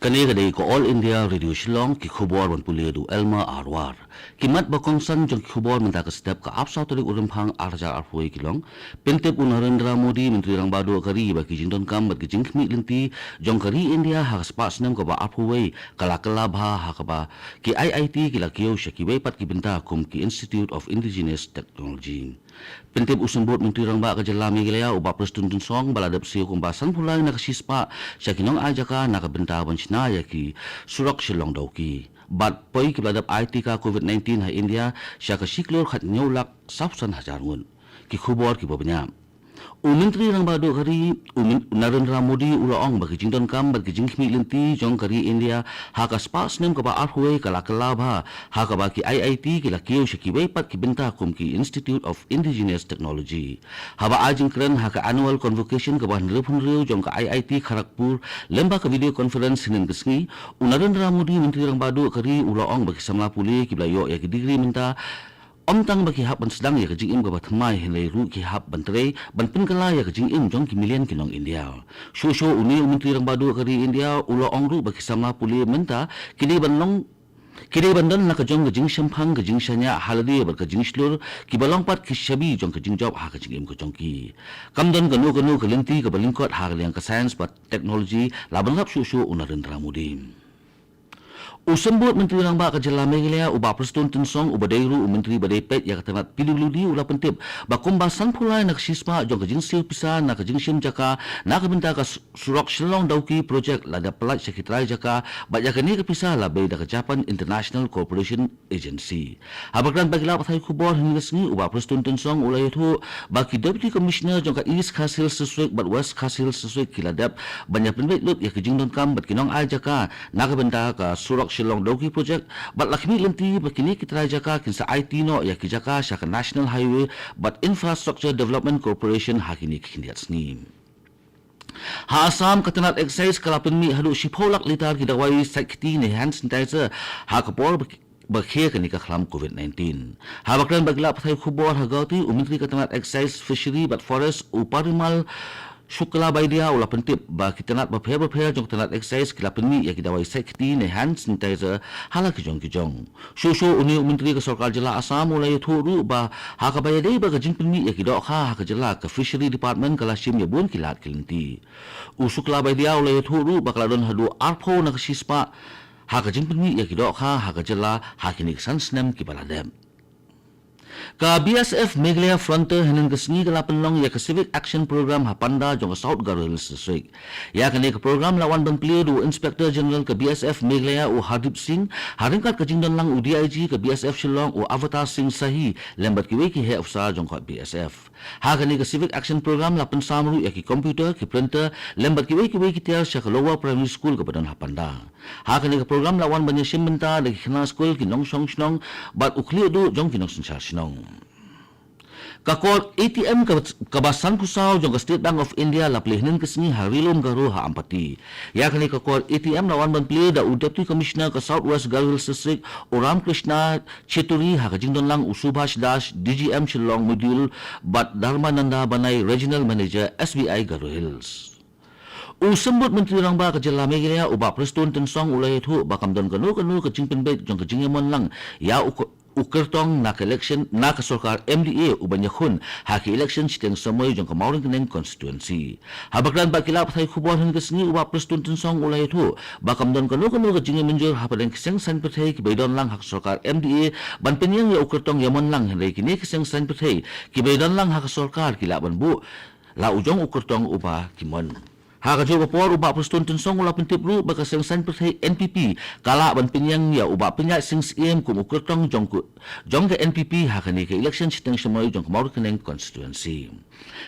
Kanegade ko All India Radio Shillong ki khubor ban puledu Elma Arwar kimat bakong san jong khubor menta ka step ka apsa tolik urumphang arja arpoi kilong pentep Narendra Modi menteri rang badu kari ba ki jingdon kam bat ki jingkhmi linti jong kari India ha spas nem ko ba arpoi kala bha ha ka ba ki IIT ki lakio shakibai pat ki benta kum ki Institute of Indigenous Technology pentep usambot menteri rang ba ka jalami gilaya uba prestun song baladap siyo kum basan pulai na kasispa syakinong ajaka na ka benta ban na yaki surak shillong dauki bat poi ki bladap IT ka COVID-19 ha India syaka siklor khat nyolak sapsan hajar ngun ki khubor ki babnya Menteri rang badu kari Narendra Modi ulaong bagi jingdon kam bagi jingkhmi linti jong kari India ha ka spas nem ka ba arhuai kala bha ha ka ba ki IIT ki lakio shakibai pat ki benta kum ki Institute of Indigenous Technology ha ba ajing kren ha ka annual convocation ka ba nrepun riu jong ka IIT Kharagpur lemba ka video conference hinin kesngi Narendra Modi menteri rang badu kari ulaong bagi samla puli ki blayo ya ki degree minta Omtang bagi hab ban sedang ya kajing im gabat mai helai ru ki hab ban tre ban penkala ya kajing im jong ki milian kinong India. Sho uni menteri rang badu kari India ulo ong ru bagi sama puli menta kini ban dan nak kajong kajing sempang kajing sanya haladi ber kajing slur ki balong pat ki shabi jong kajing job ha kajing im kajong ki. Kamdan kanu kelinti ke balingkot ha yang ke science but technology laban lap sho Narendra Modi. Usambut menteri rang ba ka jalame gilaya uba prestun tensong uba dairu menteri badai pet ya katanat piluludi ula pentip ba kumbasan pulai nak sispa jong kajing sil pisa nak kajing sim jaka nak benta ka surok shillong dauki project lada pelat sekitrai jaka ba jaka ni kepisa la bei da Japan International Cooperation Agency habakran bagila pathai khubor hingga sengi uba prestun tensong ulai thu ba ki deputy commissioner jong ka East Khasi District but West Khasi District kiladap banyak penbet lut ya kajing don kam bat kinong ai jaka nak benta ka surok Shillong Dauki project bat lakmi lenti bakini kita jaka kinsa IT no ya kijaka syaka National Highway but Infrastructure Development Corporation hakini kindiat sni ha Assam katanat excise kalapin mi hadu shipolak litar kidawai sakti ni hand sanitizer ha kapor bakhe kani ka khlam COVID-19 ha bakran bagla pathai khubor ha gauti menteri katanat excise fishery but forest uparimal Shukla baidia ula pentip ba kitanat bapher jong tanat excise kila penmi ya kidawai sakti ne hand sanitizer hala kijong sho uni menteri ke sarkar jela Assam ulai thuru ba ha ka bayadei ba kajing penmi ya kidok ha ka jela ke fishery department kala sim ya bun kilat kilinti usukla baidia ulai thuru ba kala don hadu arpho na kasispa ha kajing penmi ya kidok ha ka jela ha kini sansnem ki baladem ka BSF Meghalaya Frontier hinin kesni kala penlong ya ke Civic Action Program hapanda jong South Garo Hills District. Ya kene ke program lawan ban piliu du Inspector General ke BSF Meghalaya u Hardip Singh haringkat ke jingdon lang u DIG ke BSF Shillong u Avatar Singh Sahi lembat ki weki he ofsa jong ka BSF. Ha kene ke Civic Action Program lapan samru ya ki computer ki printer lembat ki weki tiar sya ke Lower Primary School ke badan hapanda. Ha kene ke program lawan ban yesim benta de khna school ki nong song snong bat ukli du jong ki nong sinchar snong. Kakor ATM kabasan kusau jong State Bank of India laplihnin kesni harilum garu ha ampati. Ya kini kakor ATM lawan ban pli da Deputy Commissioner ke South West Garo Hills District Ram Krishna Cheturi ha kajingdon lang Usubhash Das DGM Shillong Module bat Dharmananda Banai Regional Manager SBI Garo Hills. Usambut menteri rang ba ka jela megilaya uba prestun tensong ulai thu bakamdon kanu kajing penbet jong kajing yamon lang ya ukertong nak election nak sarkar MDA ubanya khun haki election siteng samoy jong kamauring keneng constituency habakran bakila pathai khubor hin kesni uba prestun tensong ulai thu bakamdon kanu kajing menjur hapadeng keseng san pathai ki baidon lang hak sarkar MDA ban penyang ya ukertong yamon lang hendai kini keseng san pathai ki baidon lang hak sarkar kila ban bu la ujong ukertong uba kimon ha ka joba por uba prestun tensong ula pentip ru ba kaseng san perthai NPP kala ban penyang ya uba penya sing em kum ukertong jong ke NPP ha kani ke election siteng samoy jong kamau keneng constituency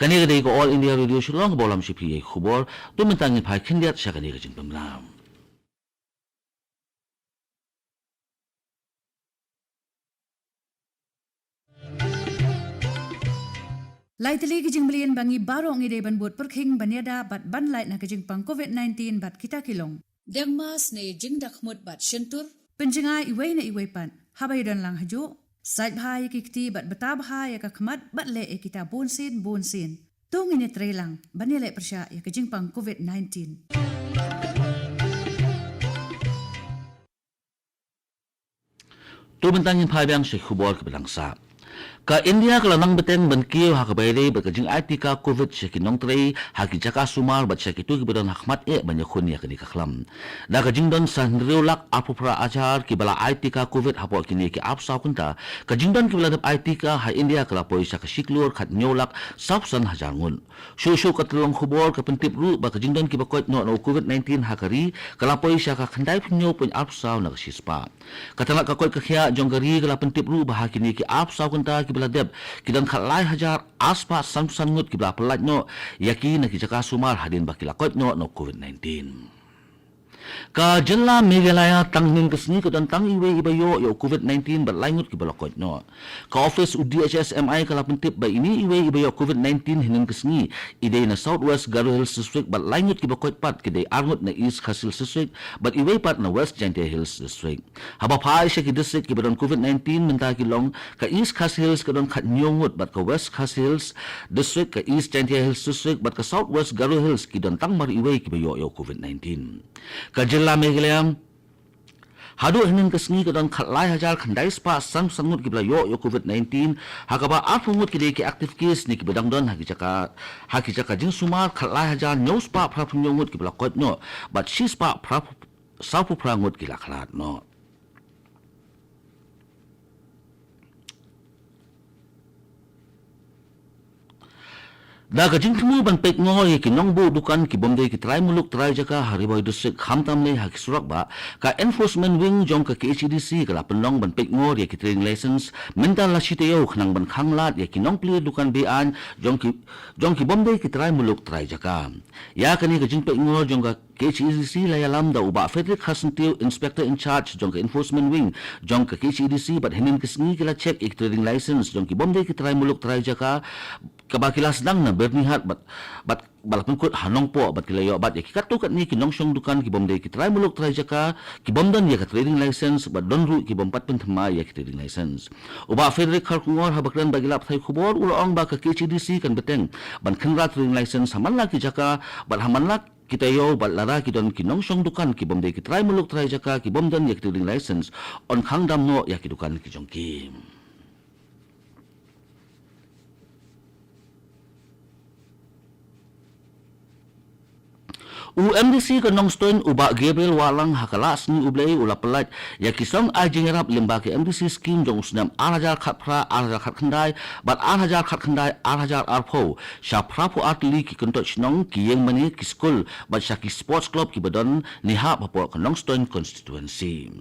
kani ke ko All India Radio Shillong bolam sipi khubor tu mentangi phai khindiat sya kani ke jing pemlam Lai tali kijing belian bangi barong ide ban buat perkhing banyada bat ban lai na kijing pang COVID-19 bat kita kilong. Dengmas ne jing dakmut bat shentur. Penjengai iway na iway pan. Habay dan lang hajo. Sait bahaya kikti bat betab bahaya kakmat bat le e kita bonsin. Tung ini trelang banilai persya ya kijing pang COVID-19. Tu bentangin payang si khubor ke belangsa. Ka India kalau nang beteng benkiu ha ka bayre ba ka jing IT ka COVID se kinong trei ha ki jaka sumar bat se kitu ki bedon hakmat banyak khun ya kini ka khlam. Da ka jing don san riulak apupra ajar ki bala IT ka COVID ha po kini ki apsa kunta ka jing don ki bala IT ka ha India kala poi sa ka siklur khat nyolak sapsan hajar ngun. Shu ka tulong khubor ka pentip ru ba ka jing don ki ba kot no COVID-19 ha kari kala poi sa ka khandai pnyo pun apsa na ka sispa. Katala ka kot ka khia jong kari kala pentip ru ba ha kini ki apsa kunta kibla deb kidan khalai hajar aspa samsan ngut kibla pelat no yaki na kijaka sumar hadin bakila kot no COVID-19 ka jenla Meghalaya tangnin kesni ko dan tang iwe ibayo yo COVID-19 berlangut ki balakot no ka office UDHS MI kala pentip ba ini iwe ibayo COVID-19 hinin kesni ide na Southwest Garo Hills District berlangut ki bakot pat kide arngut na East Khasi District but iwe pat na West Jantia Hills District haba pai she ki district ki badon COVID-19 menta ki long ka East Khasi Hills ka don khat nyongut but ka West Khasi Hills District ka East Jantia Hills District but ka Southwest Garo Hills ki don tang mar iwe ki bayo yo COVID-19 ka jilla Meghalaya hadu hinin kesni ka don khatlai hajar khandai spa sang sangut ki bla yo COVID-19 hakaba afungut ki active case ni ki bedang don haki jaka jing sumar khatlai hajar news pa phra phungongut ki bla kot no but she spa phra sapu prangut ki la khlat no da ka jing thumu ban pek ngo ye ki nongbu dukan ki bomde ki trai muluk trai jaka hariboy district khamtam le ha ki surak ba ka enforcement wing jong ka HDC ka penong ban pek ngo ye ki training license mental la siteo khnang ban khanglat ye ki nong pli dukan be an jong ki bomde ki trai muluk trai jaka ya kani ka jing pek ngo jong ka HDC la yalam da uba Frederick Hasentiu inspector in charge jong ka enforcement wing jong ka HDC bat hinin kisni kila check ik training license jong ki bomde ki trai muluk trai jaka kabakilas dang na bernihat bat balapun kut hanong po bat kilayo bat yakikat tu kat ni kinong syong dukan ki bomde ki trai muluk trai jaka ki bomdan ya ka trading license bat donru ki bompat pun thama ya ki trading license uba Frederick Harkungor habakran bagilap thai khubor ulong ba ka KCDC kan beteng ban khenra trading license hamanla ki jaka bat hamanla kita yo bat lara ki don kinong syong dukan ki bomde ki trai muluk trai jaka ki bomdan ya ki trading license on khangdam no ya ki dukan ki jongki UMDC ka nong stoin uba Gabriel walang hakalas ni ublay ula pelat ya kisong ajingerap limba ke MDC scheme jong usnam 8,000 khatpra 8,000 khat khandai bat 8,000 khat khandai 8,000 arpo sha prapu atli ki kentot nong ki yang mani ki school bat sha ki sports club ki badon ni ha papo ka nong stoin constituency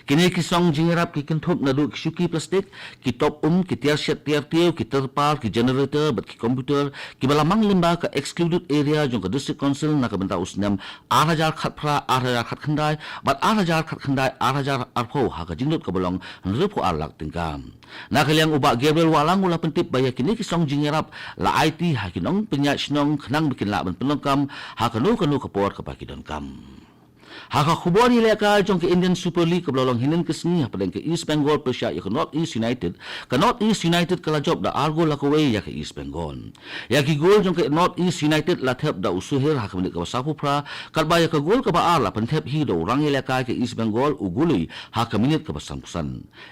kini kisong jingerap ki kentup nadu kisuki plastik ki top ki tiar set tiar tiu ki terpal ki generator bat ki komputer ki balamang limba ka excluded area jong ka district council na ka benta usnam 8,000 khatpra 8,000 khat khandai bat 8,000 khat khandai 8,000 arpo ha ka jinut ka bolong nrepo alak tingkam na kaliang uba Gabriel walang ula pentip baya kini kisong jingerap la IT ha kinong penyat snong khnang bikin la ban penongkam ha kanu kapor ka pakidon kam haka khubor ile ka jong ke Indian Super League ka blolong hinin kesni ha padang ke East Bengal Persia ya ke North East United kala job da argo la kowe ya ke East Bengal ya ki gol jong ke North East United la thep da usuhir ha ka ka sapu pra kalba ya ka gol ka ba ar la panthep hi do rang ile ka ke East Bengal ugului ha ka minit ka pasan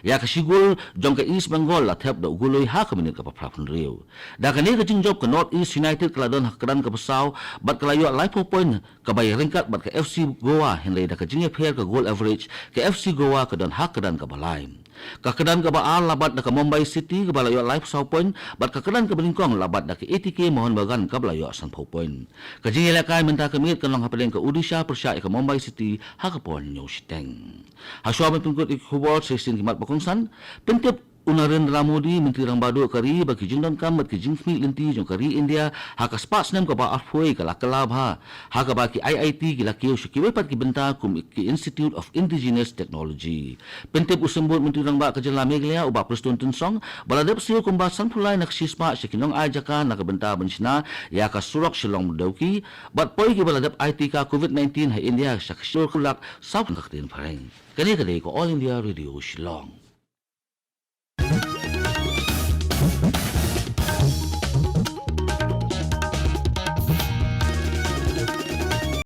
ya ka sigol jong ke East Bengal la thep da ugului ha ka minit ka pa phun riu da ka ne ka jing job ke North East United kala don ha kran ka pasaw bat kala yo life point ka bay ringkat bat ka FC Goa henlay da ka jinge pair ka goal average ka FC Goa ka don hak kadan ka balay ka kadan ka baal labat da ka Mumbai City ka balayo life saw point bat ka kadan ka balingkong labat da ka ATK Mohon Bagan ka balayo san point ka jinge lakay menta ka mit kanong hapadeng ka Odisha Persya ka Mumbai City hakapon nyo siteng haswa tungkot ikubot 16 kimat bakongsan pentip unarin ramodi menteri rang badu kari bagi jingdan kam mat ki jingmi linti jong kari India haka spas nem ka ba afoi kala kalabha haka ba ki IIT gila kiyo shikiwe pat ki benta kum ki Institute of Indigenous Technology pentep usembut menteri rang ba ka jela Meghalaya uba prestun song baladep siyo kumba sanpulai nak sispa shikinong ajaka nak benta bensina ya ka surak Shillong mudauki bat poi ki baladep IT ka COVID-19 ha India shakshur kulak sab ngaktin pareng kani ko All India Radio Shillong